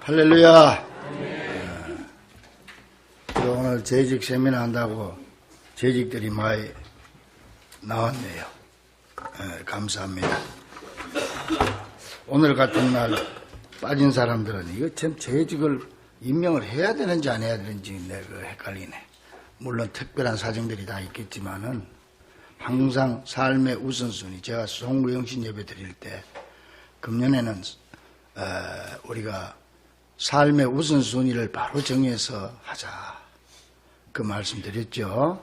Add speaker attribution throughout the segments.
Speaker 1: 할렐루야. 오늘 재직 세미나 한다고 재직들이 많이 나왔네요. 감사합니다. 오늘 같은 날 빠진 사람들은 이거 참 재직을 임명을 해야 되는지 안 해야 되는지 내가 헷갈리네. 물론 특별한 사정들이 다 있겠지만은 항상 삶의 우선순위, 제가 송구영신 예배 드릴 때 금년에는 우리가 삶의 우선순위를 바로 정해서 하자 그 말씀 드렸죠.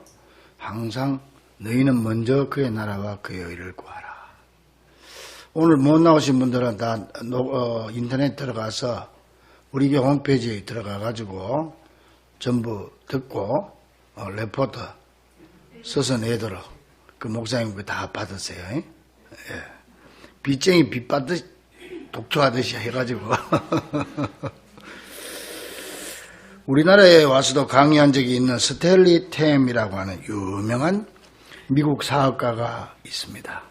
Speaker 1: 항상 너희는 먼저 그의 나라와 그의 의를 구하라. 오늘 못 나오신 분들은 다 인터넷 들어가서 우리 교회 홈페이지에 들어가 가지고 전부 듣고 레포트 써서 내도록 그 목사님 다 받으세요. 예. 빚쟁이 빚 받듯이 독초하듯이 해가지고 우리나라에 와서도 강의한 적이 있는 스탠리 템이라고 하는 유명한 미국 사업가가 있습니다.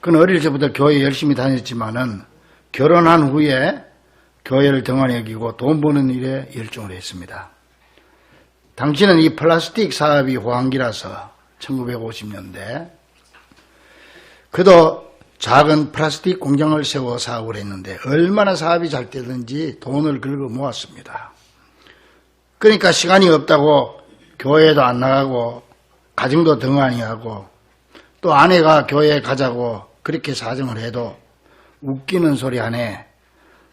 Speaker 1: 그는 어릴 때부터 교회 열심히 다녔지만은 결혼한 후에 교회를 등한히 여기고 돈 버는 일에 열중을 했습니다. 당시는 이 플라스틱 사업이 호황기라서 1950년대 그도 작은 플라스틱 공장을 세워 사업을 했는데 얼마나 사업이 잘 되든지 돈을 긁어 모았습니다. 그러니까 시간이 없다고 교회도 안 나가고 가정도 등한히 하고 또 아내가 교회에 가자고 그렇게 사정을 해도 웃기는 소리 하네.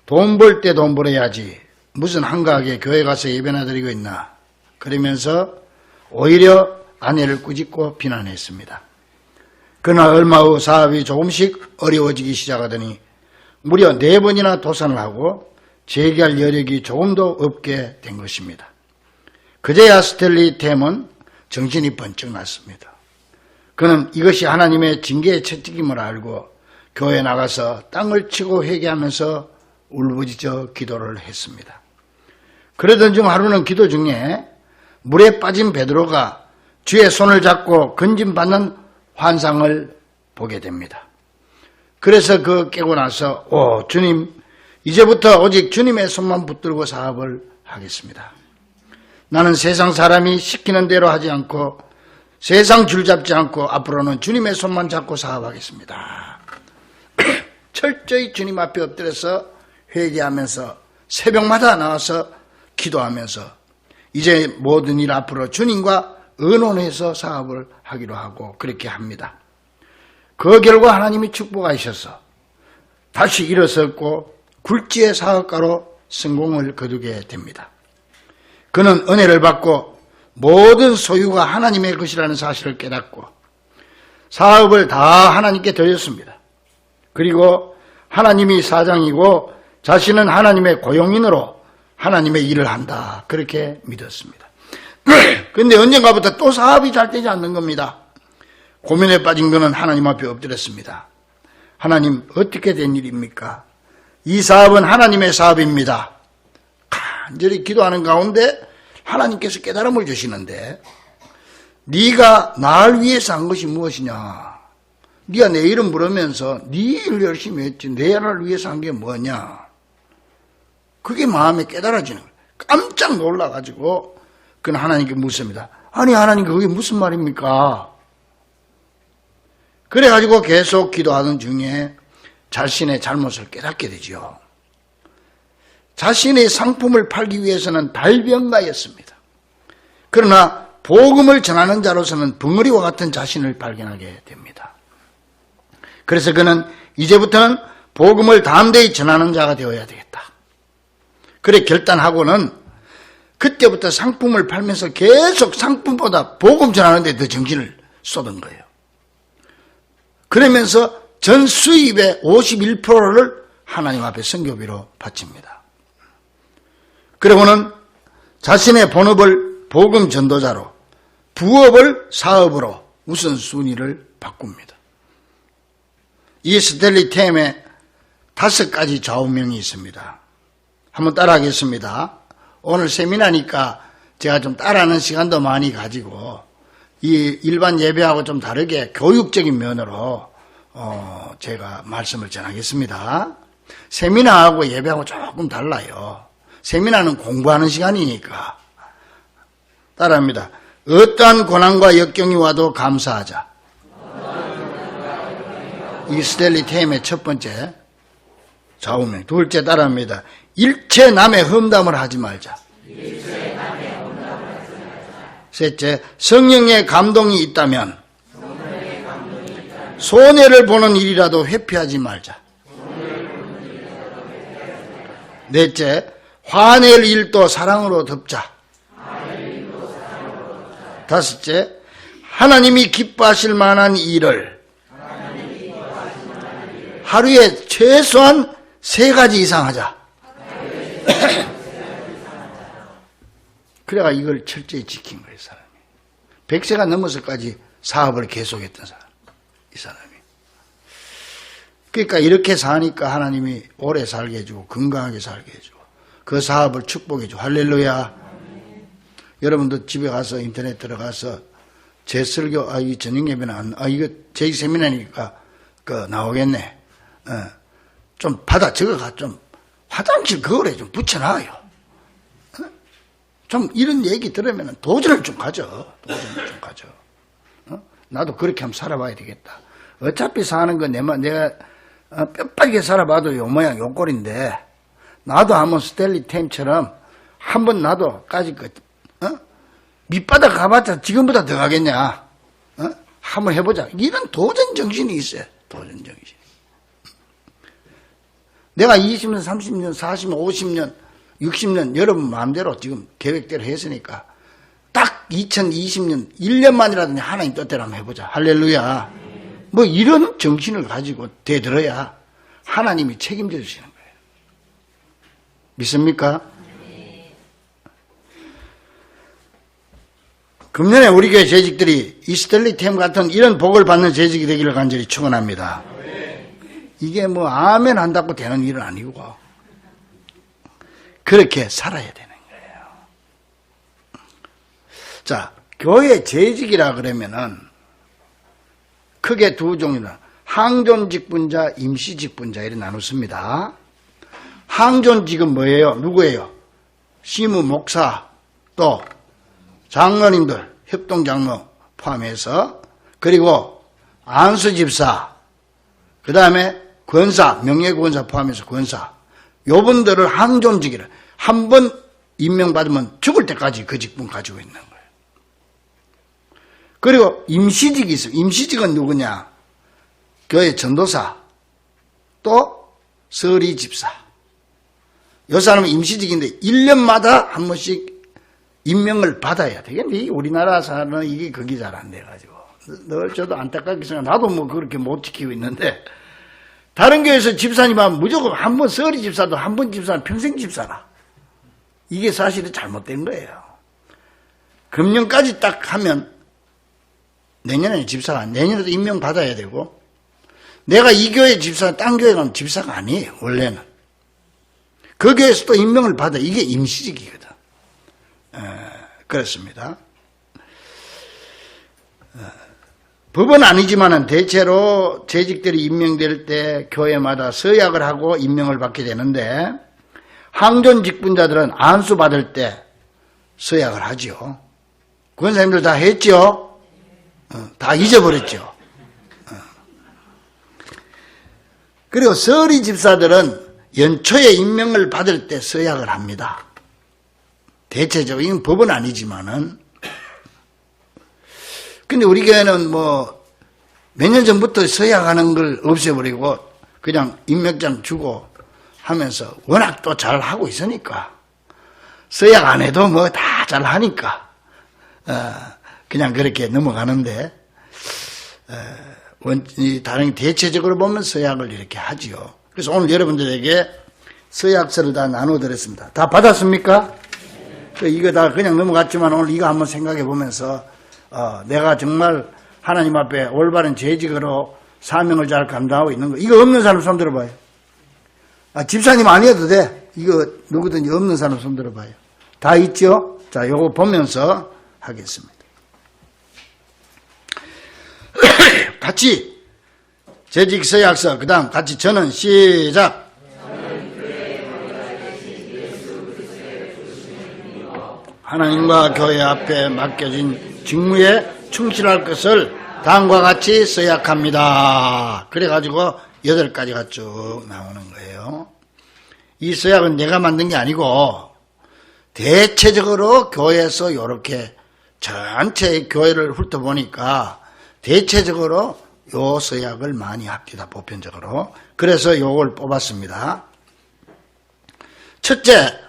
Speaker 1: 돈 벌 때 돈 벌어야지. 무슨 한가하게 교회 가서 예배나 드리고 있나. 그러면서 오히려 아내를 꾸짖고 비난했습니다. 그러나 얼마 후 사업이 조금씩 어려워지기 시작하더니 무려 4번이나 도산을 하고 재기할 여력이 조금도 없게 된 것입니다. 그제야 스탠리 템은 정신이 번쩍 났습니다. 그는 이것이 하나님의 징계의 채찍임을 알고 교회에 나가서 땅을 치고 회개하면서 울부짖어 기도를 했습니다. 그러던 중 하루는 기도 중에 물에 빠진 베드로가 주의 손을 잡고 건짐받는 환상을 보게 됩니다. 그래서 깨고 나서 주님, 이제부터 오직 주님의 손만 붙들고 사업을 하겠습니다. 나는 세상 사람이 시키는 대로 하지 않고 세상 줄 잡지 않고 앞으로는 주님의 손만 잡고 사업하겠습니다. 철저히 주님 앞에 엎드려서 회개하면서 새벽마다 나와서 기도하면서 이제 모든 일 앞으로 주님과 의논해서 사업을 하기로 하고 그렇게 합니다. 그 결과 하나님이 축복하셔서 다시 일어섰고 굴지의 사업가로 성공을 거두게 됩니다. 그는 은혜를 받고 모든 소유가 하나님의 것이라는 사실을 깨닫고 사업을 다 하나님께 드렸습니다. 그리고 하나님이 사장이고 자신은 하나님의 고용인으로 하나님의 일을 한다. 그렇게 믿었습니다. 그런데 언젠가부터 또 사업이 잘 되지 않는 겁니다. 고민에 빠진 그는 하나님 앞에 엎드렸습니다. 하나님, 어떻게 된 일입니까? 이 사업은 하나님의 사업입니다. 간절히 기도하는 가운데 하나님께서 깨달음을 주시는데 네가 날 위해서 한 것이 무엇이냐? 네가 내 이름 부르면서 네 일을 열심히 했지 내 나라를 위해서 한 게 뭐냐? 그게 마음에 깨달아지는 거예요. 깜짝 놀라가지고 그는 하나님께 묻습니다. 아니 하나님 그게 무슨 말입니까? 그래가지고 계속 기도하는 중에 자신의 잘못을 깨닫게 되죠. 자신의 상품을 팔기 위해서는 달변가였습니다. 그러나 복음을 전하는 자로서는 벙어리와 같은 자신을 발견하게 됩니다. 그래서 그는 이제부터는 복음을 담대히 전하는 자가 되어야 되겠다. 그래 결단하고는 그때부터 상품을 팔면서 계속 상품보다 복음 전하는 데 더 정신을 쏟은 거예요. 그러면서 전 수입의 51%를 하나님 앞에 선교비로 바칩니다. 그리고는 자신의 본업을 복음 전도자로, 부업을 사업으로 우선순위를 바꿉니다. 이 스탠리 템에 5가지 좌우명이 있습니다. 한번 따라하겠습니다. 오늘 세미나니까 제가 좀 따라하는 시간도 많이 가지고 이 일반 예배하고 좀 다르게 교육적인 면으로 제가 말씀을 전하겠습니다. 세미나하고 예배하고 조금 달라요. 세미나는 공부하는 시간이니까. 따라합니다. 어떠한 고난과 역경이 와도 감사하자. 이 스텔리 테임의 첫 번째 좌우명. 둘째 따라합니다. 일체 남의 험담을 하지 말자. 셋째, 성령의 감동이 있다면 손해를 보는 일이라도 회피하지 말자. 넷째, 화낼 일도 사랑으로 덮자. 다섯째, 하나님이 기뻐하실 만한 일을 하루에 최소한 3가지 이상 하자. 그래가 이걸 철저히 지킨 거예요, 사람이. 100세가 넘어서까지 사업을 계속했던 사람, 이 사람이. 그러니까 이렇게 사니까 하나님이 오래 살게 해주고 건강하게 살게 해주고 그 사업을 축복해 주고. 할렐루야. 여러분도 집에 가서 인터넷 들어가서 제 설교, 이 저녁 예배는 이거 제 세미나니까 나오겠네. 좀 받아 적어가 좀 화장실 거울에 좀 붙여놔요. 좀 이런 얘기 들으면 도전을 좀 가져. 도전을 좀 가져. 나도 그렇게 한번 살아봐야 되겠다. 어차피 사는 거 내가 뼈빠르게 살아봐도 요 모양 요 꼴인데 나도 한번 스텔리 템처럼 한번 나도 까짓 거 밑바닥 가봤자 지금보다 더 가겠냐. 한번 해보자. 이런 도전 정신이 있어요. 도전 정신. 내가 20년, 30년, 40년, 50년, 60년 여러분 마음대로 지금 계획대로 했으니까 딱 2020년 1년만이라도 하나님 뜻대로 한번 해보자. 할렐루야. 뭐 이런 정신을 가지고 되들어야 하나님이 책임져 주시는 거예요. 믿습니까? 금년에 우리 교회 재직들이 이 스텔리 템 같은 이런 복을 받는 재직이 되기를 간절히 축원합니다. 이게 뭐 아멘 한다고 되는 일은 아니고 그렇게 살아야 되는 거예요. 자, 교회 재직이라 그러면은 크게 두 종류는 항존직분자, 임시직분자 이렇게 나눴습니다. 항존직은 뭐예요? 누구예요? 시무 목사 또 장로님들, 협동장로 포함해서 그리고 안수집사 그 다음에 권사, 명예권사 포함해서 권사 요분들을 항존직이라 한 번 임명받으면 죽을 때까지 그 직분 가지고 있는 거예요. 그리고 임시직이 있어요. 임시직은 누구냐? 교회 전도사 또 서리집사 요 사람은 임시직인데 1년마다 한 번씩 임명을 받아야 되겠네. 우리나라 사는 이게 그게 잘 안 돼가지고 늘 저도 안타깝게 생각. 나도 뭐 그렇게 못 지키고 있는데 다른 교회에서 집사님 하면 무조건 한 번 서리 집사도 한 번 집사는 평생 집사라. 이게 사실은 잘못된 거예요. 금년까지 딱 하면 내년에는 집사가 내년에도 임명 받아야 되고 내가 이 교회 집사 딴 교회 가면 집사가 아니에요. 원래는 그 교회에서 또 임명을 받아. 이게 임시직이거든. 그렇습니다. 법은 아니지만은 대체로 재직들이 임명될 때 교회마다 서약을 하고 임명을 받게 되는데 항존 직분자들은 안수 받을 때 서약을 하죠. 권사님들 다 했죠? 다 잊어버렸죠. 그리고 서리 집사들은 연초에 임명을 받을 때 서약을 합니다. 대체적인 법은 아니지만은. 근데 우리 교회는 뭐 몇 년 전부터 서약하는 걸 없애버리고 그냥 임명장 주고 하면서 워낙 또 잘하고 있으니까 서약 안 해도 뭐 다 잘하니까 그냥 그렇게 넘어가는데 다른 대체적으로 보면 서약을 이렇게 하지요. 그래서 오늘 여러분들에게 서약서를 다 나눠드렸습니다. 다 받았습니까? 이거 다 그냥 넘어갔지만 오늘 이거 한번 생각해 보면서 내가 정말 하나님 앞에 올바른 재직으로 사명을 잘 감당하고 있는 거. 이거 없는 사람 손 들어봐요. 집사님 아니어도 돼. 이거 누구든지 없는 사람 손 들어봐요. 다 있죠? 자, 요거 보면서 하겠습니다. 같이 재직 서약서 그 다음 같이 저는 시작. 하나님과 교회 앞에 맡겨진 직무에 충실할 것을 다음과 같이 서약합니다. 그래가지고 8가지가 쭉 나오는 거예요. 이 서약은 내가 만든 게 아니고 대체적으로 교회에서 이렇게 전체 교회를 훑어보니까 대체적으로 요 서약을 많이 합니다. 보편적으로. 그래서 요걸 뽑았습니다. 첫째,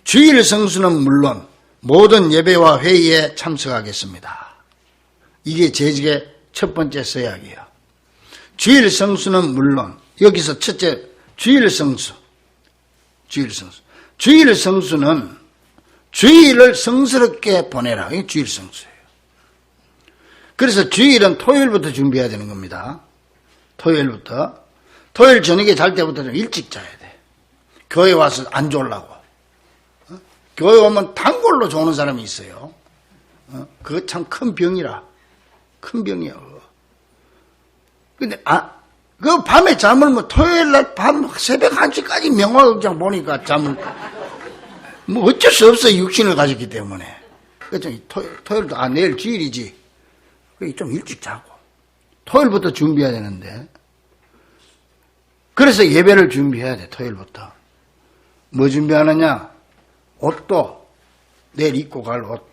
Speaker 1: 주일 성수는 물론 모든 예배와 회의에 참석하겠습니다. 이게 제직의 첫 번째 서약이에요. 주일 성수는 물론, 여기서 첫째, 주일 성수. 주일 성수는 주일을 성스럽게 보내라. 이게 주일 성수예요. 그래서 주일은 토요일부터 준비해야 되는 겁니다. 토요일부터. 토요일 저녁에 잘 때부터 좀 일찍 자야 돼. 교회 와서 안 졸라고. 교회 오면 단골로 좋은 사람이 있어요. 그거 참 큰 병이라. 큰 병이야. 근데, 그 밤에 잠을 토요일 날 밤 새벽 1시까지 명화극장 보니까 잠을, 어쩔 수 없어. 육신을 가졌기 때문에. 그래서 토요일도, 내일 주일이지. 좀 일찍 자고. 토요일부터 준비해야 되는데. 그래서 예배를 준비해야 돼, 토요일부터. 뭐 준비하느냐? 옷도 내일 입고 갈 옷.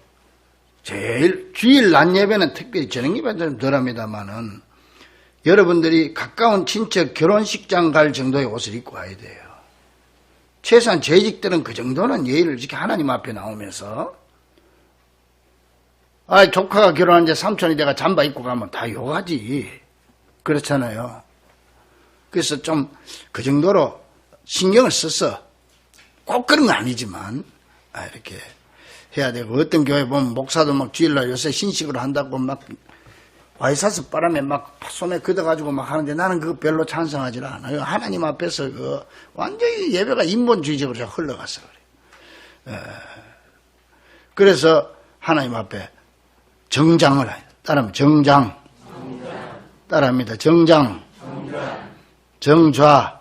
Speaker 1: 제일 주일 낮 예배는 특별히 저녁 예배는 좀 덜합니다만은 여러분들이 가까운 친척 결혼식장 갈 정도의 옷을 입고 와야 돼요. 최소한 재직들은 그 정도는 예의를 지켜 하나님 앞에 나오면서 조카가 결혼하는데 삼촌이 내가 잠바 입고 가면 다 욕하지. 그렇잖아요. 그래서 좀 그 정도로 신경을 써서 꼭 그런 건 아니지만 이렇게 해야 되고, 어떤 교회 보면 목사도 막 주일날 요새 신식으로 한다고 막 와이사스 바람에 막 손에 걷어가지고 막 하는데 나는 그거 별로 찬성하지 않아요. 하나님 앞에서 완전히 예배가 인본주의적으로 흘러갔어. 그래. 그래서 하나님 앞에 정장을 따라하면 정장. 따라합니다. 정장. 정좌.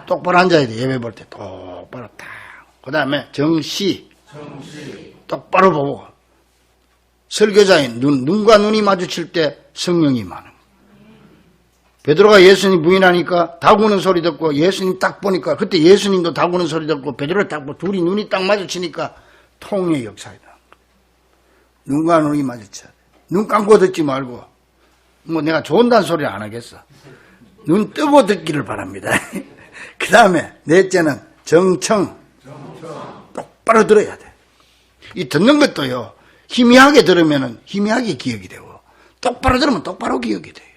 Speaker 1: 똑바로 앉아야 돼. 예배 볼 때 똑바로 딱. 그 다음에 정시. 똑바로 보고. 설교자인 눈과 눈이 마주칠 때 성령이 많은. 베드로가 예수님 부인하니까 다구는 소리 듣고 예수님 딱 보니까 그때 예수님도 다구는 소리 듣고 베드로 딱 보고 둘이 눈이 딱 마주치니까 통의 역사이다. 눈과 눈이 마주쳐야 돼. 눈 감고 듣지 말고 내가 좋은다는 소리 안 하겠어. 눈 뜨고 듣기를 바랍니다. 그 다음에 넷째는 정청. 똑바로 들어야 돼. 이 듣는 것도요, 희미하게 들으면 희미하게 기억이 되고 똑바로 들으면 똑바로 기억이 돼요.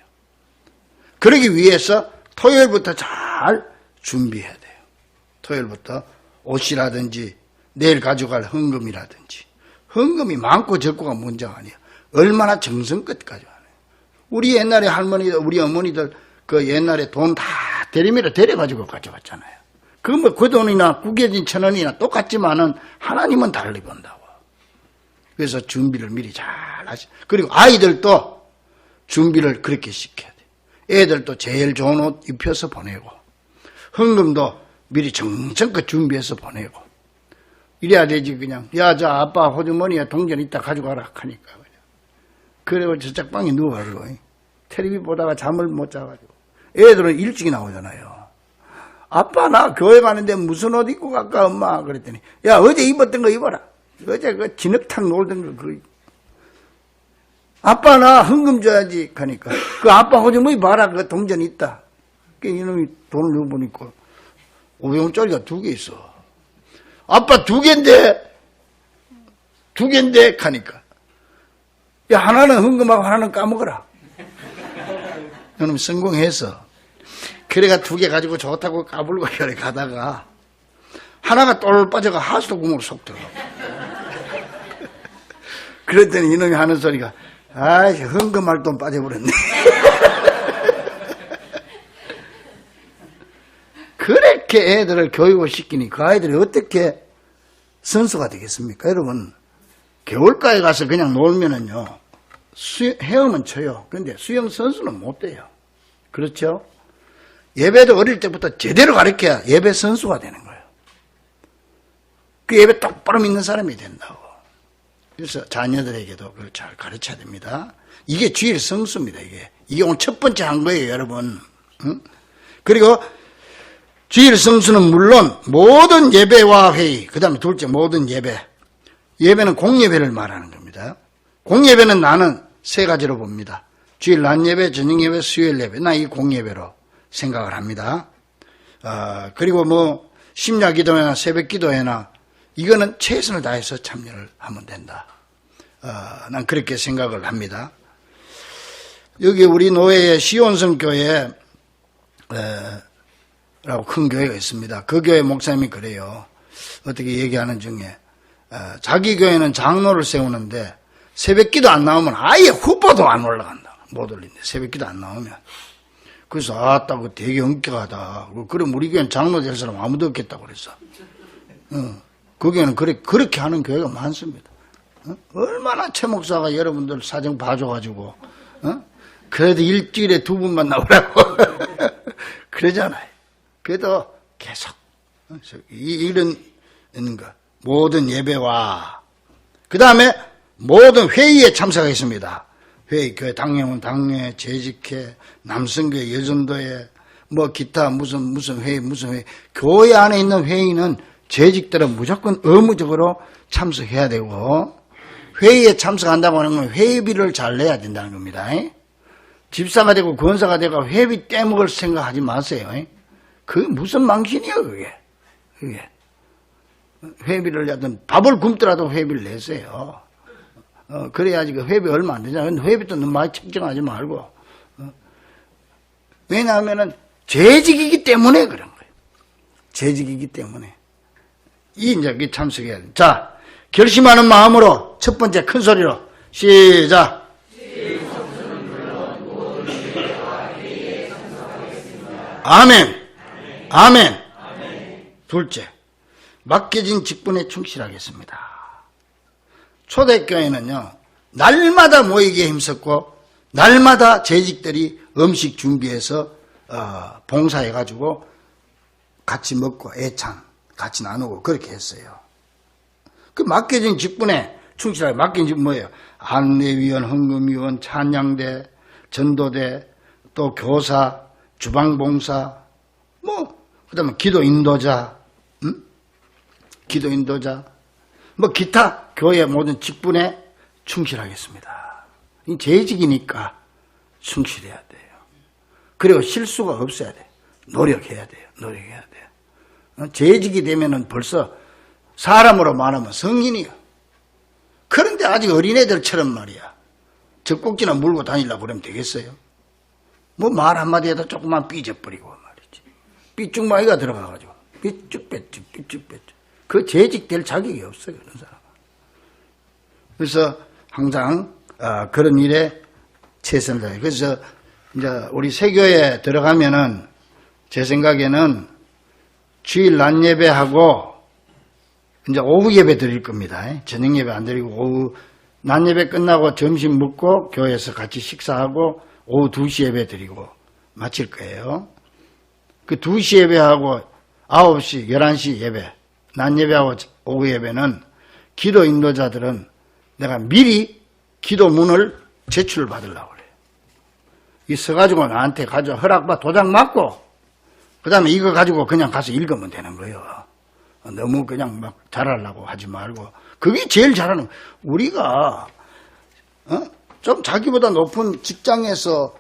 Speaker 1: 그러기 위해서 토요일부터 잘 준비해야 돼요. 토요일부터 옷이라든지 내일 가져갈 헌금이라든지. 헌금이 많고 적고가 문제가 아니에요. 얼마나 정성껏 가져가요. 우리 옛날에 할머니들, 우리 어머니들 그 옛날에 돈 다 대리미로 데려가지고 가져갔잖아요. 그 돈이나 구겨진 1,000원이나 똑같지만은 하나님은 달리 본다고. 그래서 준비를 미리 잘 하시. 그리고 아이들도 준비를 그렇게 시켜야 돼. 애들도 제일 좋은 옷 입혀서 보내고, 헌금도 미리 정성껏 준비해서 보내고. 이래야 되지, 그냥. 야, 저 아빠 호주머니에 동전 있다 가져가라 하니까 그냥. 그리고 저쪽 방에 누워가지고 텔레비 보다가 잠을 못 자가지고. 애들은 일찍 나오잖아요. 아빠 나 교회 가는데 무슨 옷 입고 갈까 엄마? 그랬더니 야, 어제 입었던 거 입어라. 어제 그 진흙탕 놀던 거 아빠 나 헌금 줘야지 하니까 그 아빠 호주머니 봐라, 그 동전 있다. 그 이놈이 돈을 넣어 보니까 500원짜리가 2개 있어. 아빠 2개인데 하니까 야, 하나는 헌금하고 하나는 까먹어라. 이놈 성공해서 그래가 2개 가지고 좋다고 까불고 그래 가다가 하나가 똘 빠져가 하수도구멍으로 쏙 들어가. 그랬더니 이놈이 하는 소리가 헌금할 돈 빠져버렸네. 그렇게 애들을 교육을 시키니 그 아이들이 어떻게 선수가 되겠습니까? 여러분, 겨울가에 가서 그냥 놀면은요, 헤엄은 쳐요. 그런데 수영 선수는 못 돼요. 그렇죠? 예배도 어릴 때부터 제대로 가르쳐야 예배 선수가 되는 거예요. 그 예배 똑바로 믿는 사람이 된다고. 그래서 자녀들에게도 그걸 잘 가르쳐야 됩니다. 이게 주일 성수입니다. 이게 오늘 첫 번째 한 거예요, 여러분. 응? 그리고 주일 성수는 물론 모든 예배와 회의, 그 다음에 둘째 모든 예배. 예배는 공예배를 말하는 겁니다. 공예배는 나는 세 가지로 봅니다. 주일 낮 예배, 저녁 예배, 수요일 예배. 나 이 공예배로 생각을 합니다. 그리고 뭐 심야 기도회나 새벽 기도회나 이거는 최선을 다해서 참여를 하면 된다. 난 그렇게 생각을 합니다. 여기 우리 노예의 시온성 교회 라고 큰 교회가 있습니다. 그 교회 목사님이 그래요. 어떻게 얘기하는 중에 자기 교회는 장로를 세우는데 새벽기도 안 나오면 아예 후보도 안 올라간다. 못 올린대. 새벽기도 안 나오면. 그래서 아따고 되게 엄격하다. 그럼 우리 교회는 장로 될 사람 아무도 없겠다고 그랬어. 그 교회는 그렇게 하는 교회가 많습니다. 얼마나 최 목사가 여러분들 사정 봐줘가지고 그래도 일주일에 2번만 나오라고 그러잖아요. 그래도 계속 이런 거 모든 예배와 그 다음에 모든 회의에 참석하겠습니다. 회의, 교회 당회원, 당회, 재직회, 남성교회, 여전도회, 뭐 기타 무슨 회의, 교회 안에 있는 회의는 재직들은 무조건 의무적으로 참석해야 되고 회의에 참석한다고 하는 건 회의비를 잘 내야 된다는 겁니다. 집사가 되고 권사가 되고 회비 떼먹을 생각하지 마세요. 그게 무슨 망신이에요, 그게. 회비를 하든 밥을 굶더라도 회비를 내세요. 그래야지 그 회비 얼마 안 되잖아요. 근데 회비도 너무 많이 책정하지 말고. 왜냐하면은 재직이기 때문에 그런 거예요. 재직이기 때문에. 이제 참석해야 돼. 자, 결심하는 마음으로 첫 번째 큰 소리로 시작. 아멘. 아멘. 둘째, 맡겨진 직분에 충실하겠습니다. 초대교회는요, 날마다 모이기에 힘썼고, 날마다 재직들이 음식 준비해서, 봉사해가지고, 같이 먹고, 애찬, 같이 나누고, 그렇게 했어요. 그 맡겨진 직분에 충실하게, 맡겨진 직분 뭐예요? 안내위원, 헌금위원, 찬양대, 전도대, 또 교사, 주방봉사, 그 다음에 기도 인도자, 기도 인도자, 기타 교회 모든 직분에 충실하겠습니다. 이 재직이니까 충실해야 돼요. 그리고 실수가 없어야 돼요. 노력해야 돼요. 재직이 되면은 벌써 사람으로 말하면 성인이요. 그런데 아직 어린애들처럼 말이야. 젖꼭지나 물고 다니려고 그러면 되겠어요? 말 한마디 해도 조금만 삐져버리고 말이지. 삐쭉마이가 들어가가지고 삐쭉빼쭉. 그 재직될 자격이 없어요, 그런 사람은. 그래서 항상 그런 일에 최선을 다해요. 그래서 이제 우리 세교에 들어가면은 제 생각에는 주일 낮 예배하고 이제 오후 예배 드릴 겁니다. 저녁 예배 안 드리고 오후 낮 예배 끝나고 점심 먹고 교회에서 같이 식사하고 오후 2시 예배 드리고 마칠 거예요. 그 2시 예배하고 9시, 11시 예배, 낮 예배하고 오후 예배는 기도 인도자들은 내가 미리 기도문을 제출을 받으려고 그래요. 이 써가지고 나한테 가져 허락받아 도장 맞고 그 다음에 이거 가지고 그냥 가서 읽으면 되는 거예요. 너무 그냥 막 잘하려고 하지 말고. 그게 제일 잘하는 거예요. 우리가 좀 자기보다 높은 직장에서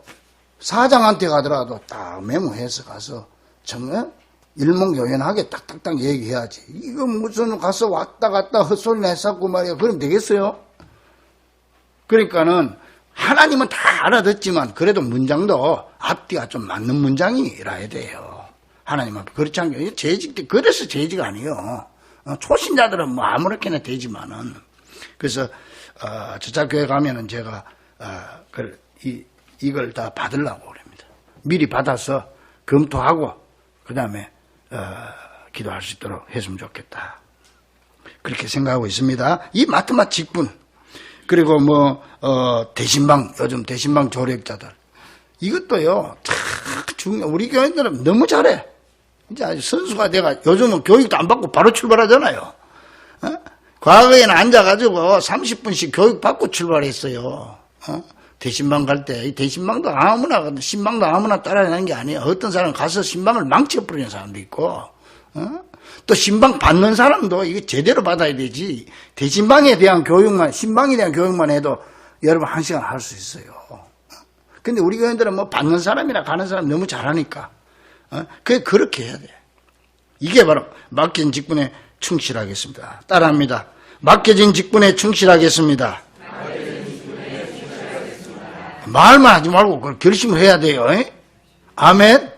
Speaker 1: 사장한테 가더라도 딱 메모해서 가서 정말 일목요연하게 딱딱딱 얘기해야지. 이거 무슨 가서 왔다 갔다 헛소리 내쌌고 말이야. 그럼 되겠어요? 그러니까는 하나님은 다 알아듣지만 그래도 문장도 앞뒤가 좀 맞는 문장이라야 돼요. 하나님 앞에. 그렇지 않게 재직, 그래서 재직 아니에요. 초신자들은 뭐 아무렇게나 되지만은. 그래서 저자교회 가면은 제가 이걸 다 받으려고 그럽니다. 미리 받아서 검토하고 그 다음에 기도할 수 있도록 했으면 좋겠다. 그렇게 생각하고 있습니다. 이 마트마 직분 그리고 대신방, 요즘 대신방 조력자들 이것도요 참 중요. 우리 교인들은 너무 잘해. 이제 아주 선수가 돼가 요즘은 교육도 안 받고 바로 출발하잖아요. 과거에는 앉아가지고 30분씩 교육받고 출발했어요. 대신방 갈 때. 이 대신방도 아무나, 신방도 아무나 따라가는 게 아니에요. 어떤 사람은 가서 신방을 망쳐버리는 사람도 있고, 또 신방 받는 사람도 이거 제대로 받아야 되지. 대신방에 대한 교육만, 신방에 대한 교육만 해도 여러분 1시간 할 수 있어요. 근데 우리 교인들은 뭐 받는 사람이나 가는 사람 너무 잘하니까. 그렇게 해야 돼. 이게 바로 맡긴 직분에 충실하겠습니다. 따라합니다. 맡겨진 직분에 충실하겠습니다. 말만 하지 말고 그걸 결심을 해야 돼요. 아멘?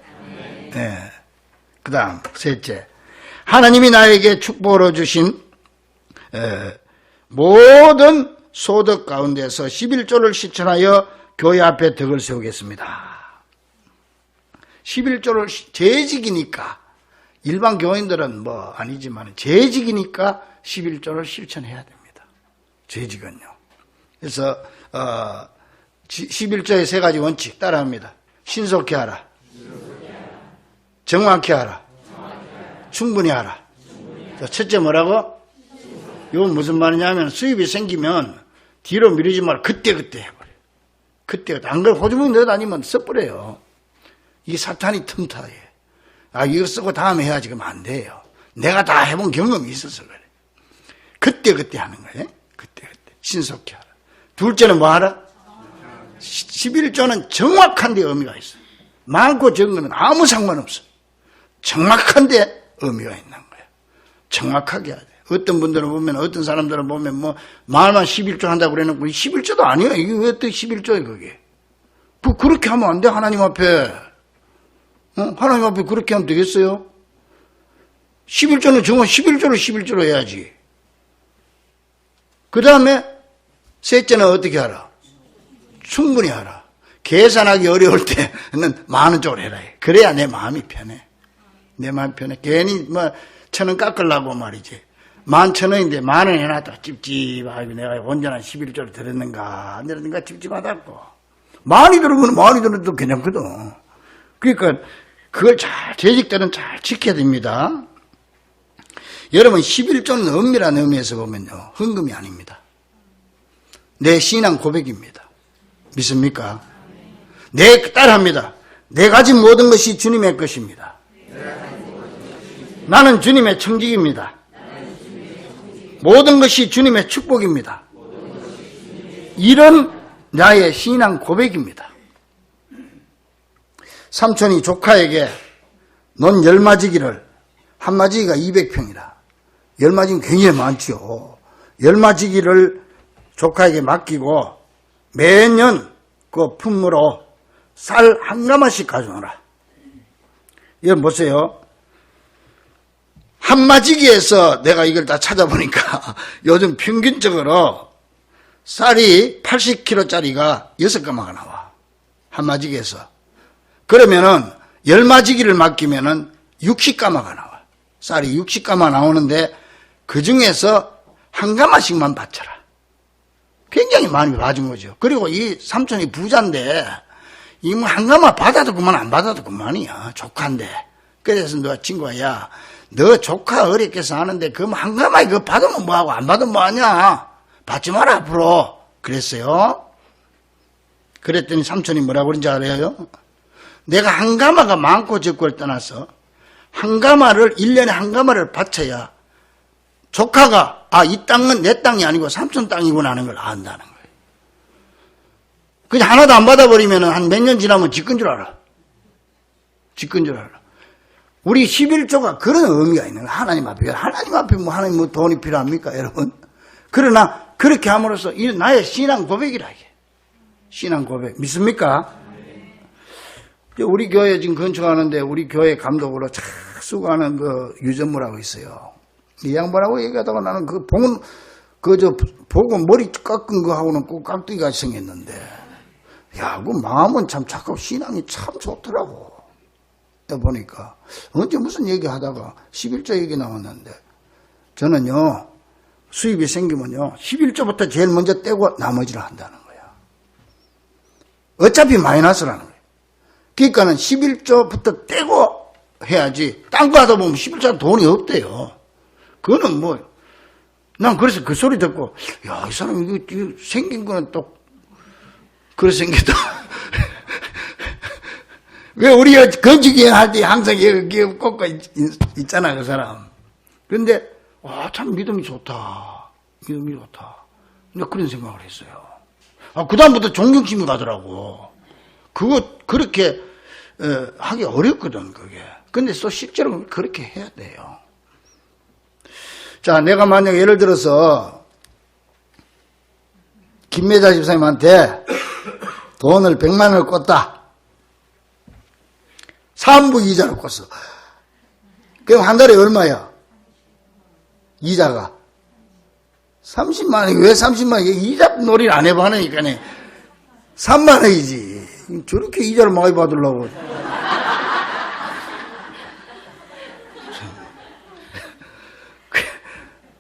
Speaker 1: 네. 그 다음, 셋째. 하나님이 나에게 축복으로 주신 모든 소득 가운데서 11조를 실천하여 교회 앞에 덕을 세우겠습니다. 11조를 재직이니까 일반 교인들은 뭐 아니지만 재직이니까 11조를 실천해야 됩니다. 재직은요. 그래서 11조의 세 가지 원칙 따라합니다. 신속히 하라. 정확히 하라. 충분히 하라. 첫째 뭐라고? 이건 무슨 말이냐면 수입이 생기면 뒤로 미루지 말고 그때그때 해버려요. 그때그때. 안 그러면 호주머니 넣어 다니면 써버려요. 이게 사탄이 틈타해. 이거 쓰고 다음에 해야지 그러면 안 돼요. 내가 다 해본 경험이 있어서 그래. 그때그때 하는 거예요. 그때그때. 신속히 하라. 둘째는 뭐 하라? 11조는 정확한 데 의미가 있어요. 많고 적은 건 아무 상관없어. 정확한 데 의미가 있는 거예요. 정확하게 해야 돼요. 어떤 분들은 보면, 어떤 사람들은 보면 뭐 말만 11조 한다고 그래놓고 11조도 아니에요. 이게 왜 또 11조예요 그게. 그렇게 하면 안 돼. 하나님 앞에. 하나님 앞에 그렇게 하면 되겠어요? 11조는 정말 11조로 해야지. 그 다음에 셋째는 어떻게 하라? 충분히 하라. 계산하기 어려울 때는 많은 쪽으로 해라. 그래야 내 마음이 편해. 내 마음이 편해. 괜히 뭐 1,000원 깎으려고 말이지. 11,000원인데 10,000원 해놨다가 찝찝하게 내가 온전한 11조를 들었는가 안 들었는가 찝찝하다고. 많이 들으면 많이 들어도 괜찮거든. 그러니까 그걸 잘 재직들은 잘 지켜야 됩니다. 여러분 11조는 엄밀한 의미에서 보면요. 헌금이 아닙니다. 내 신앙 고백입니다. 믿습니까? 따라합니다. 내 가진 모든 것이 주님의 것입니다. 나는 주님의 청직입니다. 모든 것이 주님의 축복입니다. 이런 나의 신앙 고백입니다. 삼촌이 조카에게 넌 열마지기를, 한마지기가 200평이라. 열마지기는 굉장히 많죠. 열마지기를 조카에게 맡기고 매년 그 품으로 쌀 한 가마씩 가져오라. 이거 보세요. 한마지기에서 내가 이걸 다 찾아보니까 요즘 평균적으로 쌀이 80kg짜리가 6가마가 나와. 한마지기에서. 그러면은 열마지기를 맡기면은 60가마가 나와. 쌀이 60가마 나오는데 그 중에서 한 가마씩만 바쳐라. 굉장히 많이 봐준 거죠. 그리고 이 삼촌이 부자인데 이 뭐 한 가마 받아도 그만 안 받아도 그만이야. 조카인데. 그래서 너 친구가 야 너 조카 어렵게 사는데 그 한 가마 이거 받으면 뭐하고 안 받으면 뭐하냐. 받지 마라 앞으로. 그랬어요. 그랬더니 삼촌이 뭐라고 그런지 알아요? 내가 한 가마가 많고 적고를 떠나서 한 가마를 1년에 한 가마를 바쳐야 조카가 이 땅은 내 땅이 아니고 삼촌 땅이구나 하는 걸 안다는 거예요. 그냥 하나도 안 받아버리면 한 몇 년 지나면 집근 줄 알아. 집근 줄 알아. 우리 11조가 그런 의미가 있는 거예요. 하나님 앞에 뭐 하나님 뭐 돈이 필요합니까 여러분? 그러나 그렇게 함으로써 이 나의 신앙 고백이라 이게. 신앙 고백 믿습니까? 우리 교회 지금 건축하는데 우리 교회 감독으로 잘 수고하는 그 유전무라고 있어요. 이 양반하고 얘기하다가 나는 보고 머리 깎은 거하고는 꼭 깍두기가 생겼는데, 야, 그 마음은 참 착하고 신앙이 참 좋더라고. 보니까. 언제 무슨 얘기 하다가 11조 얘기 나왔는데, 저는요, 수입이 생기면요, 11조부터 제일 먼저 떼고 나머지를 한다는 거야. 어차피 마이너스라는 거야. 그러니까는 11조부터 떼고 해야지, 딴 거 하다 보면 11조 돈이 없대요. 그거는 뭐 난 그래서 그 소리 듣고, 야, 이 사람 이거 생긴 거는 또, 그렇게 생겼다. 왜 우리가 건축여행 할 때 항상 여기 꽂고 있잖아, 그 사람. 그런데, 와, 참 믿음이 좋다. 믿음이 좋다. 내가 그런 생각을 했어요. 그다음부터 존경심이 가더라고. 그거, 그렇게, 하기 어렵거든, 그게. 근데 또 실제로 그렇게 해야 돼요. 자, 내가 만약 예를 들어서 김매자 집사님한테 돈을 100만 원을 꿨다. 3부 이자를 꿨어. 그럼 한 달에 얼마야? 이자가 30만 원이 왜 30만 원? 이자 놀이를 안 해봐니까 3만 원이지. 저렇게 이자를 많이 받으려고.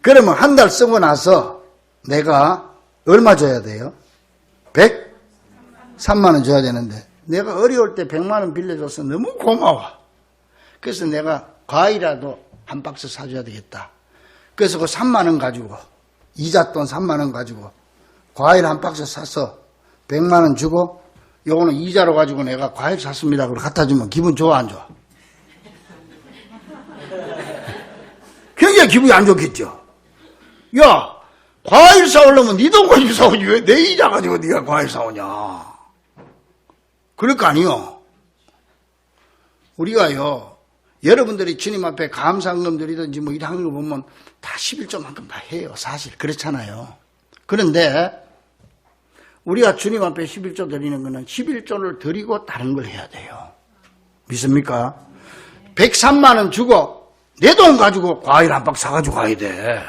Speaker 1: 그러면 한 달 쓰고 나서 내가 얼마 줘야 돼요? 103만 원 줘야 되는데 내가 어려울 때 100만 원 빌려줘서 너무 고마워. 그래서 내가 과일이라도 한 박스 사줘야 되겠다. 그래서 그 3만 원 가지고 이자 돈 3만 원 가지고 과일 한 박스 사서 100만 원 주고 요거는 이자로 가지고 내가 과일 샀습니다. 그걸 갖다 주면 기분 좋아 안 좋아? 굉장히 기분이 안 좋겠죠. 야, 과일 사오려면 네 돈 가지고 사오지 왜 내 이자 가지고 네가 과일 사오냐. 그럴 거 아니요. 우리가요, 여러분들이 주님 앞에 감사헌금 드리든지 뭐 이런 거 보면 다 11조만큼 다 해요. 사실 그렇잖아요. 그런데 우리가 주님 앞에 11조 드리는 거는 11조를 드리고 다른 걸 해야 돼요. 믿습니까? 103만 원 주고 내 돈 가지고 과일 한 박 사가지고 가야 돼.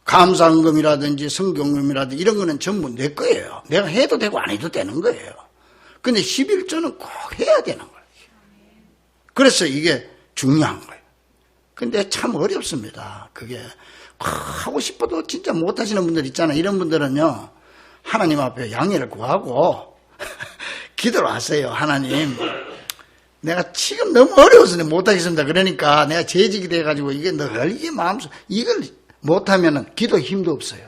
Speaker 1: 감사헌금이라든지 성경금이라든지 이런 거는 전부 내 거예요. 내가 해도 되고 안 해도 되는 거예요. 근데 11조는 꼭 해야 되는 거예요. 그래서 이게 중요한 거예요. 근데 참 어렵습니다. 그게 하고 싶어도 진짜 못하시는 분들 있잖아요. 이런 분들은요, 하나님 앞에 양해를 구하고 기도를 하세요. 하나님, 내가 지금 너무 어려워서 못하겠습니다. 그러니까 내가 재직이 돼가지고 이게 늘 이게 마음속 이걸 못하면은 기도 힘도 없어요.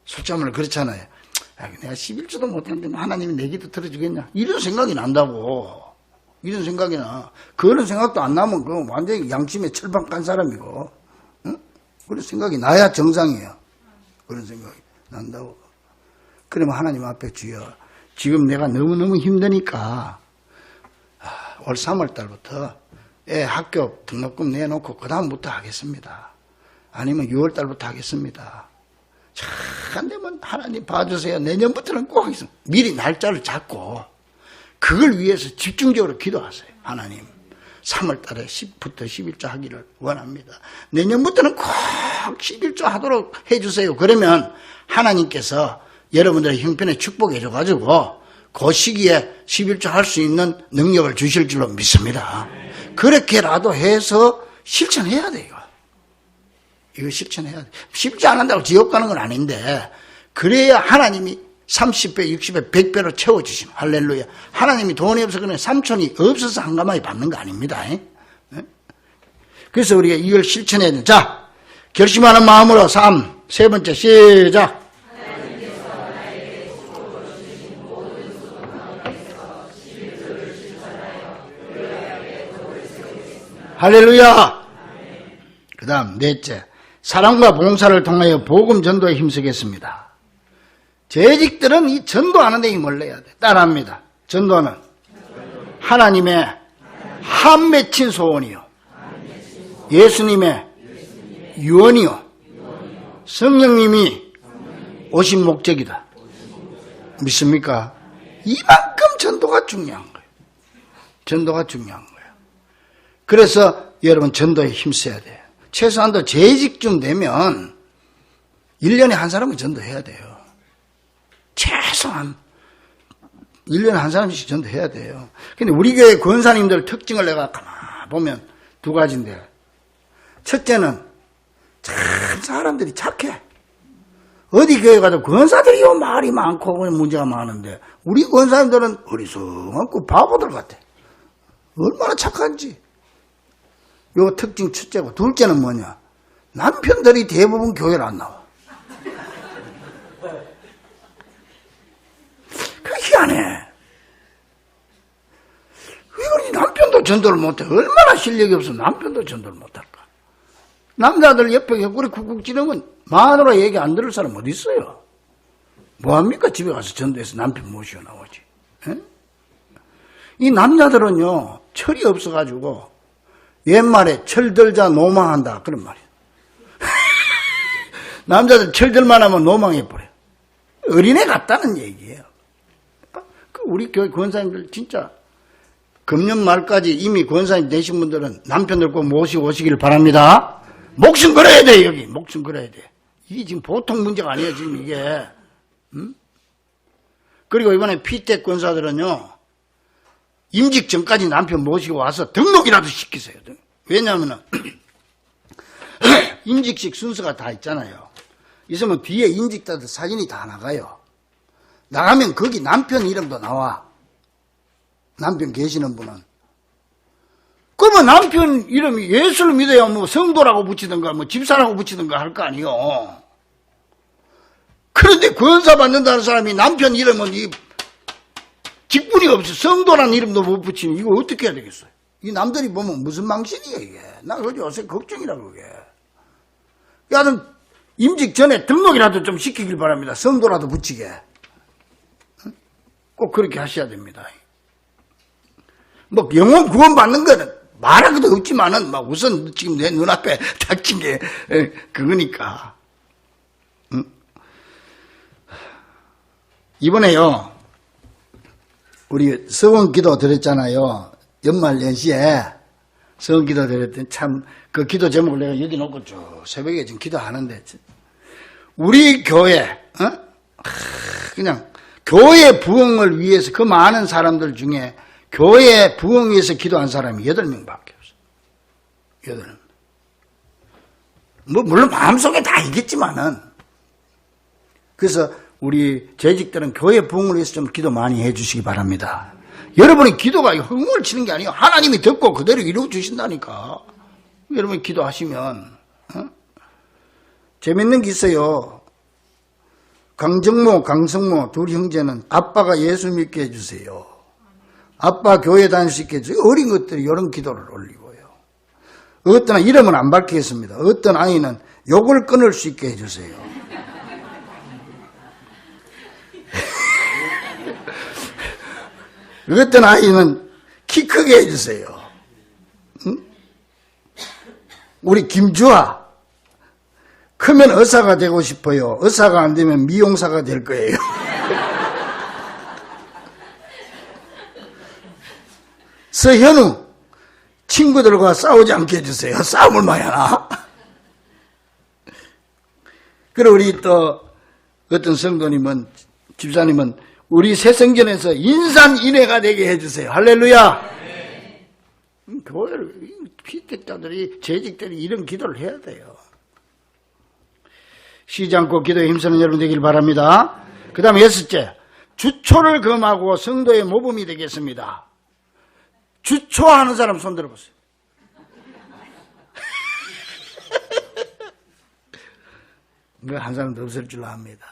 Speaker 1: 솔직히 말로 그렇잖아요. 내가 11조도 못하는데 하나님이 내 기도 들어주겠냐? 이런 생각이 난다고. 이런 생각이 나. 그런 생각도 안 나면 그건 완전히 양심에 철판 깐 사람이고. 응? 그런 생각이 나야 정상이에요. 그런 생각이 난다고. 그러면 하나님 앞에 주여, 지금 내가 너무너무 힘드니까 올 3월 달부터 애 학교 등록금 내놓고 그 다음부터 하겠습니다. 아니면 6월 달부터 하겠습니다. 안 되면 하나님 봐주세요. 내년부터는 꼭 하겠습니다. 미리 날짜를 잡고 그걸 위해서 집중적으로 기도하세요. 하나님, 3월 달에 10부터 11조 하기를 원합니다. 내년부터는 꼭 11조 하도록 해주세요. 그러면 하나님께서 여러분들의 형편에 축복해 줘가지고 그 시기에 11조 할 수 있는 능력을 주실 줄로 믿습니다. 그렇게라도 해서 실천해야 돼요. 이거 실천해야 돼. 쉽지 않은다고 지옥 가는 건 아닌데, 그래야 하나님이 30배, 60배, 100배로 채워주시는, 할렐루야. 하나님이 돈이 없어서 그냥 삼촌이 없어서 한가마에 받는 거 아닙니다. 그래서 우리가 이걸 실천해야 돼. 자, 결심하는 마음으로 세 번째 시작. 할렐루야. 그 다음 넷째, 사랑과 봉사를 통하여 복음 전도에 힘쓰겠습니다. 재직들은 이 전도하는 데 힘을 내야 돼. 따라합니다. 전도는 하나님의 한 맺힌 소원이요, 예수님의 유언이요, 성령님이 오신 목적이다. 믿습니까? 이만큼 전도가 중요한 거예요. 전도가 중요한 거예요. 그래서 여러분 전도에 힘써야 돼요. 최소한도 재직쯤 되면 1년에 한 사람은 전도해야 돼요. 최소한 1년에 한 사람씩 전도해야 돼요. 근데 우리 교회 권사님들 특징을 내가 가만 보면 두 가지인데, 첫째는 참 사람들이 착해. 어디 교회 가도 권사들이요 말이 많고 문제가 많은데 우리 권사님들은 어리석고 바보들 같아. 얼마나 착한지. 요 특징 첫째고, 둘째는 뭐냐? 남편들이 대부분 교회를 안 나와. 그 희한해. 왜 그러지? 남편도 전도를 못해. 얼마나 실력이 없으면 남편도 전도를 못할까? 남자들 옆에 옆구리 쿡쿡 찌르면 마누라 얘기 안 들을 사람 어디 있어요? 뭐합니까? 집에 가서 전도해서 남편 모시고 나오지. 에? 이 남자들은요, 철이 없어가지고 옛말에 철들자 노망한다 그런 말이에요. 남자들 철들만 하면 노망해버려. 어린애 같다는 얘기예요. 우리 교회 권사님들 진짜 금년 말까지 이미 권사님 되신 분들은 남편들 꼭 모시고 오시길 바랍니다. 목숨 걸어야 돼, 여기. 목숨 걸어야 돼. 이게 지금 보통 문제가 아니에요, 지금 이게. 응? 그리고 이번에 피택 권사들은요, 임직 전까지 남편 모시고 와서 등록이라도 시키세요. 왜냐하면 임직식 순서가 다 있잖아요. 있으면 뒤에 임직자들 사진이 다 나가요. 나가면 거기 남편 이름도 나와. 남편 계시는 분은. 그러면 남편 이름이 예수를 믿어야 뭐 성도라고 붙이든가 뭐 집사라고 붙이든가 할 거 아니에요. 그런데 권사 받는다는 사람이 남편 이름은 이 직분이 없어. 성도라는 이름도 못 붙이는 이거 어떻게 해야 되겠어요? 이 남들이 보면 무슨 망신이야 이게. 나 그거 요새 걱정이라 그게. 여하튼 임직 전에 등록이라도 좀 시키길 바랍니다. 성도라도 붙이게. 꼭 그렇게 하셔야 됩니다. 뭐 영혼 구원 받는 거는 말할 것도 없지만은 막 우선 지금 내 눈앞에 닥친 게 그거니까. 이번에요 우리 서원기도 드렸잖아요. 연말 연시에 서원기도 드렸더니 참 그 기도 제목을 내가 여기 놓고 쭉 새벽에 지금 기도하는데 우리 교회 그냥 교회 부흥을 위해서 그 많은 사람들 중에 교회 부흥 위해서 기도한 사람이 8명밖에 없어요. 8명. 뭐 물론 마음속에 다 있겠지만은 그래서 우리 재직들은 교회 부흥을 위해서 좀 기도 많이 해주시기 바랍니다. 여러분의 기도가 흥을 치는 게 아니에요. 하나님이 듣고 그대로 이루어 주신다니까. 여러분이 기도하시면 재밌는 게 있어요. 강정모, 강성모 둘 형제는 아빠가 예수 믿게 해주세요. 아빠 교회 다닐 수 있게 해주세요. 어린 것들이 이런 기도를 올리고요. 어떤 이름은 안 밝히겠습니다. 어떤 아이는 욕을 끊을 수 있게 해주세요. 어떤 아이는 키 크게 해주세요. 응? 우리 김주아 크면 의사가 되고 싶어요. 의사가 안 되면 미용사가 될 거예요. 서현우 친구들과 싸우지 않게 해주세요. 싸움을 많이 하나? 그리고 우리 또 어떤 성도님은 집사님은 우리 새성전에서 인산인해가 되게 해주세요. 할렐루야. 교회를 피택자들이 재직들이 이런 기도를 해야 돼요. 쉬지 않고 기도에 힘쓰는 여러분 되길 바랍니다. 그 다음에 6째 주초를 금하고 성도의 모범이 되겠습니다. 주초하는 사람 손 들어보세요. 뭐 한 사람도 없을 줄 압니다.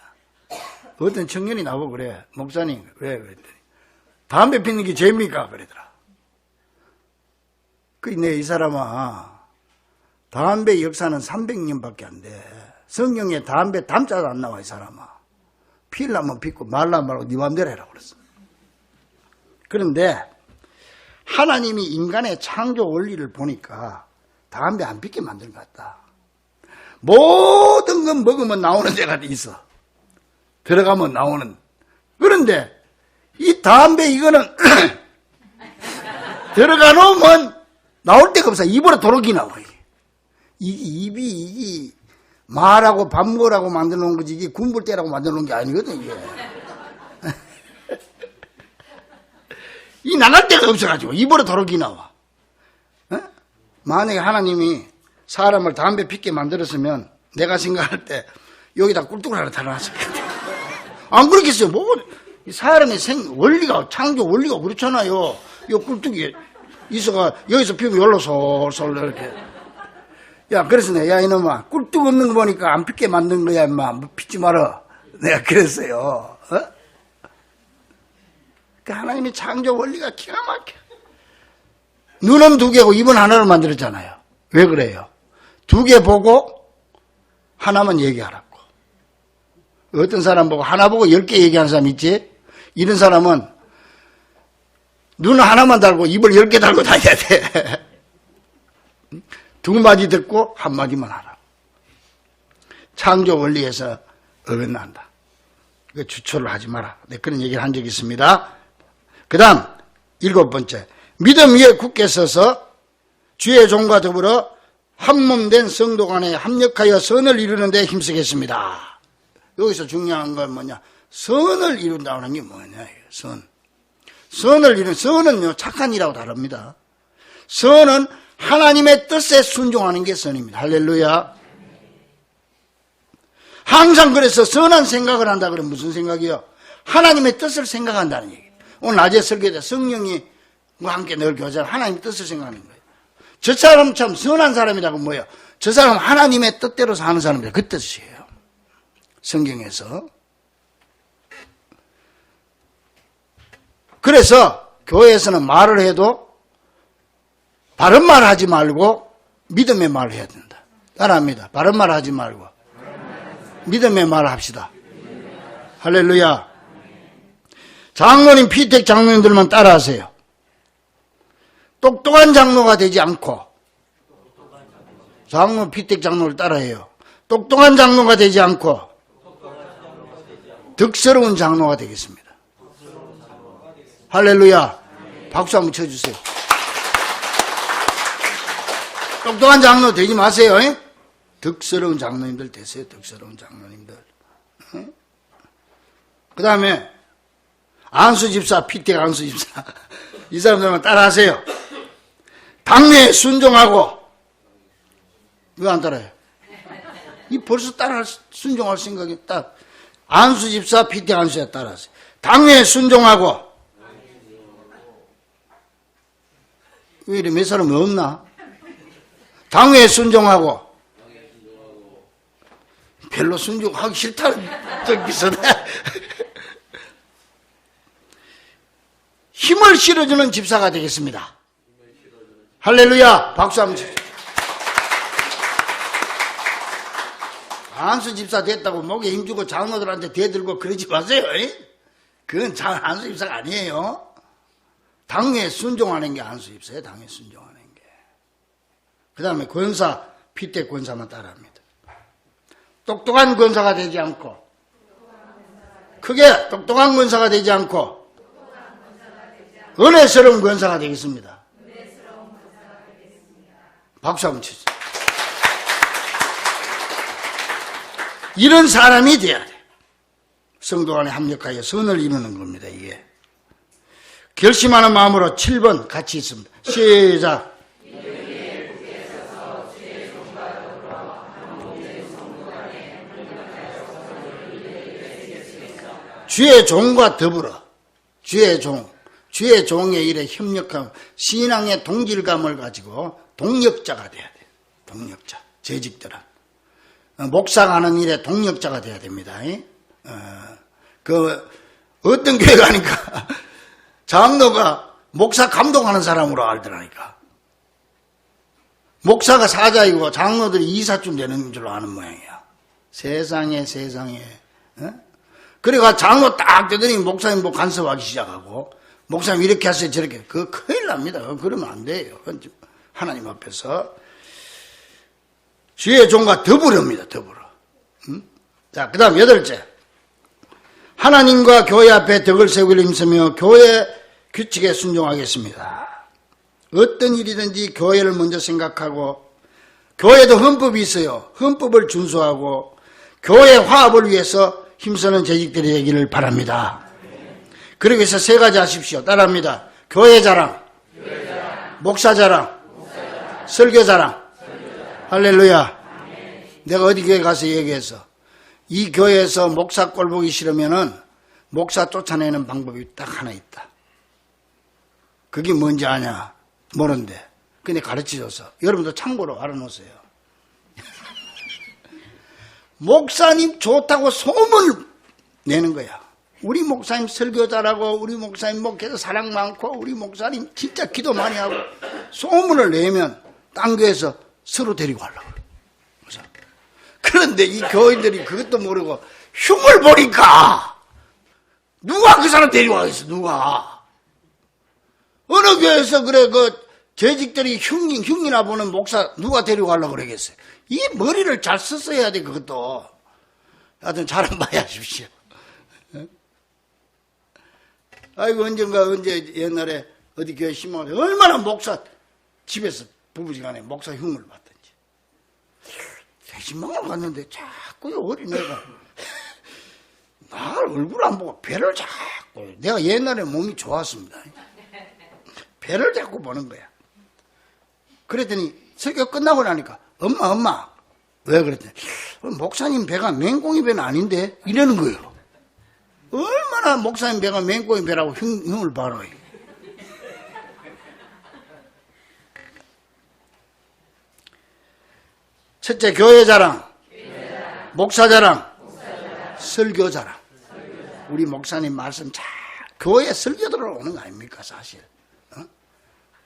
Speaker 1: 어떤 청년이 나보고 그래. 목사님 왜 그랬더니 담배 피는 게 죄입니까? 그러더라. 이 사람아 담배 역사는 300년밖에 안 돼. 성경에 담배 담자도 안 나와. 이 사람아 피려면 피고 말라면 말고 네 맘대로 해라 그랬어. 그런데 하나님이 인간의 창조 원리를 보니까 담배 안 피게 만든 것 같다. 모든 건 먹으면 나오는 데가 있어. 들어가면 나오는. 그런데 이 담배 이거는 들어가 놓으면 나올 데가 없어. 입으로 도록이 나와. 입이 말하고 밥 먹으라고 만들어 놓은 거지 이게 군불 때라고 만들어 놓은 게 아니거든 이게. 이 나갈 데가 없어가지고 입으로 도록이 나와. 만약에 하나님이 사람을 담배 피게 만들었으면 내가 생각할 때 여기다 꿀뚝을 하나 달아놨을 거야. 안 그렇겠어요. 뭐 사람의 원리가 창조 원리가 그렇잖아요. 요 꿀뚝이 있어가 여기서 피우면 열로 솔솔 이렇게. 야, 그래서 내가, 야, 이놈아, 꿀뚝 없는 거 보니까 안 핏게 만든 거야, 임마. 뭐 핏지 마라. 내가 그랬어요. 그 하나님의 창조 원리가 기가 막혀. 눈은 두 개고 입은 하나로 만들었잖아요. 왜 그래요? 두 개 보고 하나만 얘기하라고. 어떤 사람 보고 하나 보고 10개 얘기하는 사람 있지? 이런 사람은 눈 하나만 달고 입을 10개 달고 다녀야 돼. 두 마디 듣고 한 마디만 하라. 창조 원리에서 어긋난다. 주초를 하지 마라. 네, 그런 얘기를 한 적이 있습니다. 그 다음 7번째, 믿음 위에 굳게 서서 주의 종과 더불어 한몸된 성도 간에 합력하여 선을 이루는 데 힘쓰겠습니다. 여기서 중요한 건 뭐냐? 선을 이룬다는 게 뭐냐? 선을 이룬, 선은요, 착한 일하고 다릅니다. 선은 하나님의 뜻에 순종하는 게 선입니다. 할렐루야. 항상 그래서 선한 생각을 한다 그러면 무슨 생각이요? 하나님의 뜻을 생각한다는 얘기예요. 오늘 낮에 설교 때 성령이 함께 늘 교제하는 하나님의 뜻을 생각하는 거예요. 저 사람 참 선한 사람이라고 뭐예요? 저 사람 하나님의 뜻대로 사는 사람이다. 그 뜻이에요. 성경에서. 그래서 교회에서는 말을 해도 바른 말 하지 말고 믿음의 말을 해야 된다. 따라합니다. 바른 말 하지 말고 믿음의 말을 합시다. 할렐루야. 장로님, 피택 장로님들만 따라하세요. 똑똑한 장로가 되지 않고, 장로, 피택 장로를 따라해요. 똑똑한 장로가 되지 않고 덕스러운 장로가 되겠습니다. 할렐루야. 박수 한번 쳐주세요. 똑똑한 장로 되지 마세요. 덕스러운 장로님들 되세요. 덕스러운 장로님들. 그 다음에 안수 집사, 피택 안수 집사, 이 사람들만 따라하세요. 당례에 순종하고. 왜 안 따라해요? 이 벌써 순종할 생각이 딱. 안수 집사, 피택 안수에 따라하세요. 당례에 순종하고. 왜 이래? 몇 사람이 없나? 당회에 순종하고. 별로 순종하기 싫다는 적 비슷해. 힘을 실어주는 집사가 되겠습니다. 할렐루야. 박수 한번 주세요. 안수 집사 됐다고 목에 힘주고 장로들한테 대들고 그러지 마세요. 그건 안수 집사가 아니에요. 당에 순종하는 게 안수 집사예요. 당에 순종하는 게. 그 다음에 권사, 피택 권사만 따라합니다. 똑똑한 권사가 되지 않고, 크게 똑똑한 권사가 되지 않고 은혜스러운 권사가 되겠습니다. 박수 한번 치세요. 이런 사람이 돼야 돼. 성도 간에 합력하여 선을 이루는 겁니다. 이게 결심하는 마음으로 7번 같이 있습니다. 시작. 주의 종과 더불어, 주의 종의 일에 협력하고 신앙의 동질감을 가지고 동력자가 돼야 돼요. 동력자, 재직들은 목사가 하는 일에 동력자가 돼야 됩니다. 어떤 교회 가니까 장로가 목사 감독하는 사람으로 알더라니까. 목사가 사자이고 장로들이 이사쯤 되는 줄로 아는 모양이야. 세상에. 그래가 장로 딱 되더니 목사님 뭐 간섭하기 시작하고, 목사님 이렇게 하세요 저렇게. 그거 큰일 납니다. 그러면 안 돼요. 하나님 앞에서 주의 종과 더불어입니다. 더불어. 자, 그 다음 8째. 하나님과 교회 앞에 덕을 세우기를 힘쓰며 교회 규칙에 순종하겠습니다. 어떤 일이든지 교회를 먼저 생각하고, 교회도 헌법이 있어요. 헌법을 준수하고 교회 화합을 위해서 힘쓰는 재직들이 되기를 바랍니다. 그러기 위해서 3가지 하십시오. 따라합니다. 교회 자랑, 목사 자랑, 설교 자랑. 할렐루야. 내가 어디 교회 가서 얘기해서 이 교회에서 목사 꼴 보기 싫으면은 목사 쫓아내는 방법이 딱 하나 있다. 그게 뭔지 아냐? 모르는데. 근데 가르쳐줘서 여러분도 참고로 알아놓으세요. 목사님 좋다고 소문을 내는 거야. 우리 목사님 설교 잘하고 우리 목사님 목회에서 사랑 많고 우리 목사님 진짜 기도 많이 하고 소문을 내면 딴 교회에서 서로 데리고 가려고 그래. 그런데 이 교인들이 그것도 모르고 흉을 보니까 누가 그 사람 데리고 가겠어. 누가 어느 교회에서 그래 재직들이 흉이나 보는 목사 누가 데리고 가려고 그러겠어요. 이 머리를 잘 썼어야 돼. 그것도 하여튼 잘 한번 하십시오. 아이고 언제 옛날에 어디 교회 심어서 얼마나 목사 집에서 부부지간에 목사 흉을 받던지. 대신방을 갔는데 자꾸 어린애가 날 얼굴 안 보고 배를 자꾸, 내가 옛날에 몸이 좋았습니다. 배를 자꾸 보는 거야. 그랬더니 설교 끝나고 나니까 엄마 왜 그랬더니 목사님 배가 맹꽁이 배는 아닌데 이러는 거예요. 얼마나 목사님 배가 맹꽁이 배라고 흉을 봐라. 첫째 교회 자랑, 목사 자랑, 설교 자랑. 우리 목사님 말씀 잘 교회 설교 들어오는 거 아닙니까 사실.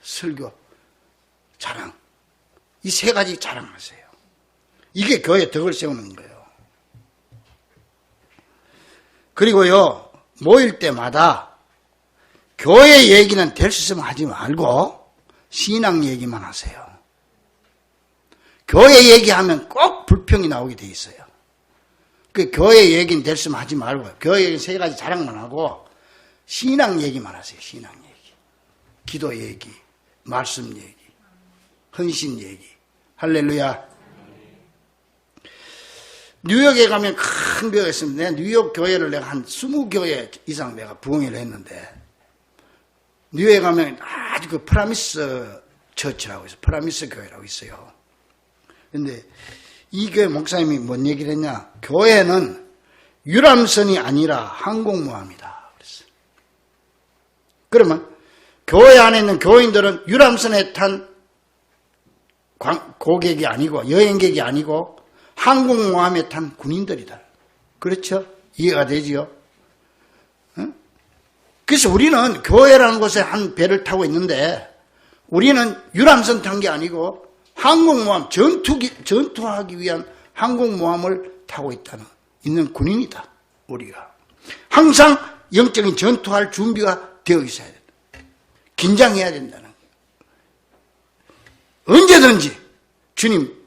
Speaker 1: 설교 자랑. 이 세 가지 자랑하세요. 이게 교회 덕을 세우는 거예요. 그리고요, 모일 때마다 교회 얘기는 될 수 있으면 하지 말고 신앙 얘기만 하세요. 교회 얘기하면 꼭 불평이 나오게 돼 있어요. 그 교회 얘기는 될 수 있으면 하지 말고 교회 얘기 세 가지 자랑만 하고 신앙 얘기만 하세요. 신앙 얘기. 기도 얘기, 말씀 얘기, 헌신 얘기. 할렐루야. 뉴욕에 가면 큰 교회가 있습니다. 내가 뉴욕 교회를 내가 한 20교회 이상 내가 부흥회를 했는데, 뉴욕에 가면 아주 그 프라미스 처치라고 있어요. 프라미스 교회라고 있어요. 근데 이 교회 목사님이 뭔 얘기를 했냐? 교회는 유람선이 아니라 항공모함이다. 그랬어요. 그러면 교회 안에 있는 교인들은 유람선에 탄 고객이 아니고 여행객이 아니고 항공모함에 탄 군인들이다. 그렇죠? 이해가 되지요? 응? 그래서 우리는 교회라는 곳에 한 배를 타고 있는데 우리는 유람선 탄 게 아니고 항공모함, 전투하기 위한 항공모함을 타고 있는 군인이다. 우리가. 항상 영적인 전투할 준비가 되어 있어야 된다. 긴장해야 된다는 거예요. 언제든지 주님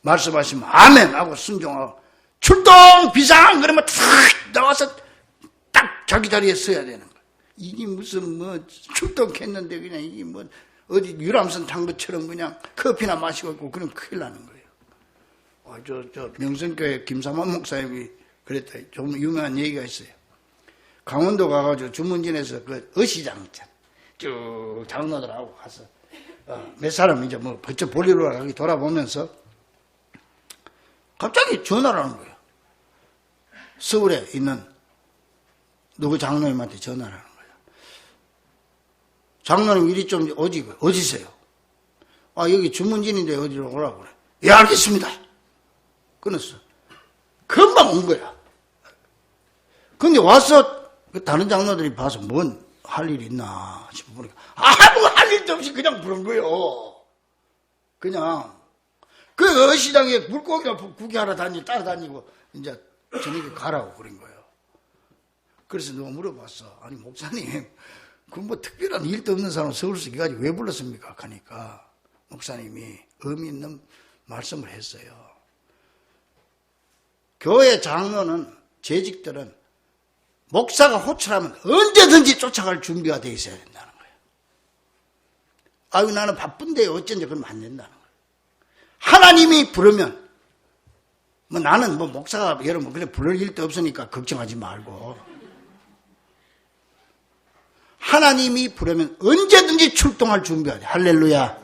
Speaker 1: 말씀하시면 아멘 하고 순종하고 출동 비상 그러면 탁 나와서 딱 자기 자리에 서야 되는 거예요. 이게 무슨 출동했는데 그냥 이게 어디 유람선 탄 것처럼 그냥 커피나 마시고 있고 그러면 큰일 나는 거예요. 저 명성교회 김삼환 목사님이 그랬다. 좀 유명한 얘기가 있어요. 강원도 가가지고 주문진에서 그 어시장장 쭉 장로들하고 가서 몇 사람 이제 벌써 볼일로 가기 돌아보면서 갑자기 전화를 하는 거예요. 서울에 있는 누구 장로님한테 전화를 하는 거예요. 장로님 이리 좀 어디세요? 여기 주문진인데 어디로 오라고 그래. 예, 알겠습니다. 끊었어. 금방 온 거야. 근데 와서 다른 장로들이 봐서 뭔 할 일 있나 싶어 보니까 아무 할 일도 없이 그냥 부른 거예요. 그냥 그 어시장에 물고기나 구경하러 따라다니고 이제 저녁에 가라고 그런 거예요. 그래서 누가 물어봤어. 아니 목사님 그 특별한 일도 없는 사람 서울에서 여기까지 왜 불렀습니까? 하니까 목사님이 의미 있는 말씀을 했어요. 교회 장로는 재직들은 목사가 호출하면 언제든지 쫓아갈 준비가 되어 있어야 된다는 거예요. 나는 바쁜데 어쩐지 그러면 안 된다는 거예요. 하나님이 부르면 나는 목사가 여러분 그래 부를 일도 없으니까 걱정하지 말고 하나님이 부르면 언제든지 출동할 준비가 돼. 할렐루야.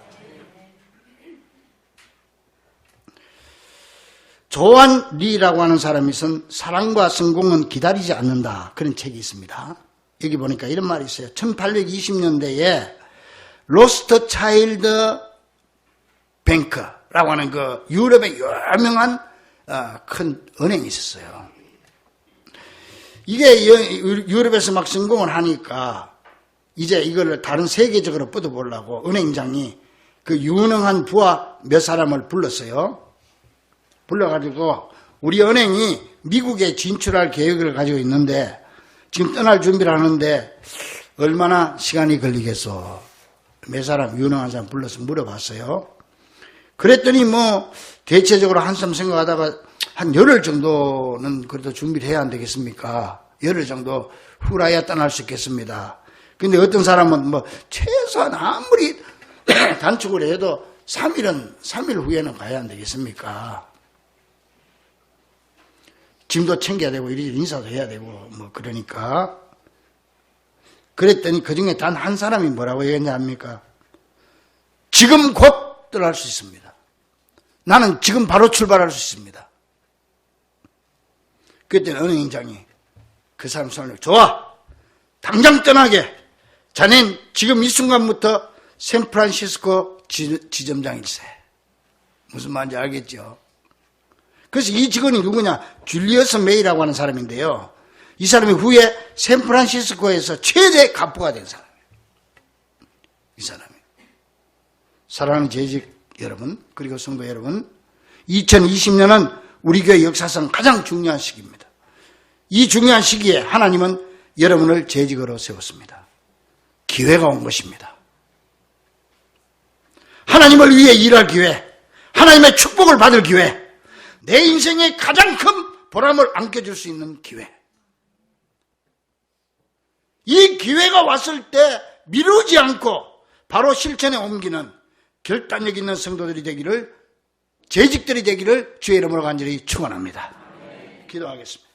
Speaker 1: 조한 리라고 하는 사람이 쓴 사랑과 성공은 기다리지 않는다. 그런 책이 있습니다. 여기 보니까 이런 말이 있어요. 1820년대에 로스트 차일드 뱅크라고 하는 그 유럽의 유명한 큰 은행이 있었어요. 이게 유럽에서 막 성공을 하니까 이제 이걸 다른 세계적으로 뻗어보려고 은행장이 그 유능한 부하 몇 사람을 불렀어요. 불러가지고 우리 은행이 미국에 진출할 계획을 가지고 있는데 지금 떠날 준비를 하는데 얼마나 시간이 걸리겠어. 몇 사람 유능한 사람 불러서 물어봤어요. 그랬더니 뭐 대체적으로 한참 생각하다가 한 열흘 정도는 그래도 준비를 해야 안 되겠습니까? 열흘 정도 후라야 떠날 수 있겠습니다. 근데 어떤 사람은 뭐 최소한 아무리 단축을 해도 3일 후에는 가야 안 되겠습니까? 짐도 챙겨야 되고 이리저리 인사도 해야 되고 뭐 그러니까. 그랬더니 그중에 단 한 사람이 뭐라고 얘기했냐 합니까? 지금 곧 떠날 수 있습니다. 나는 지금 바로 출발할 수 있습니다. 그때는 은행장이 그 사람 손을 좋아, 당장 떠나게. 자넨 지금 이 순간부터 샌프란시스코 지점장일세. 무슨 말인지 알겠죠? 그래서 이 직원이 누구냐? 줄리어스 메이라고 하는 사람인데요. 이 사람이 후에 샌프란시스코에서 최대 갑부가 된 사람이에요. 이 사람이. 사랑하는 재직 여러분, 그리고 성도 여러분, 2020년은 우리 교회 역사상 가장 중요한 시기입니다. 이 중요한 시기에 하나님은 여러분을 재직으로 세웠습니다. 기회가 온 것입니다. 하나님을 위해 일할 기회, 하나님의 축복을 받을 기회, 내 인생의 가장 큰 보람을 안겨줄 수 있는 기회. 이 기회가 왔을 때 미루지 않고 바로 실천에 옮기는 결단력 있는 성도들이 되기를, 재직들이 되기를 주의 이름으로 간절히 축원합니다. 기도하겠습니다.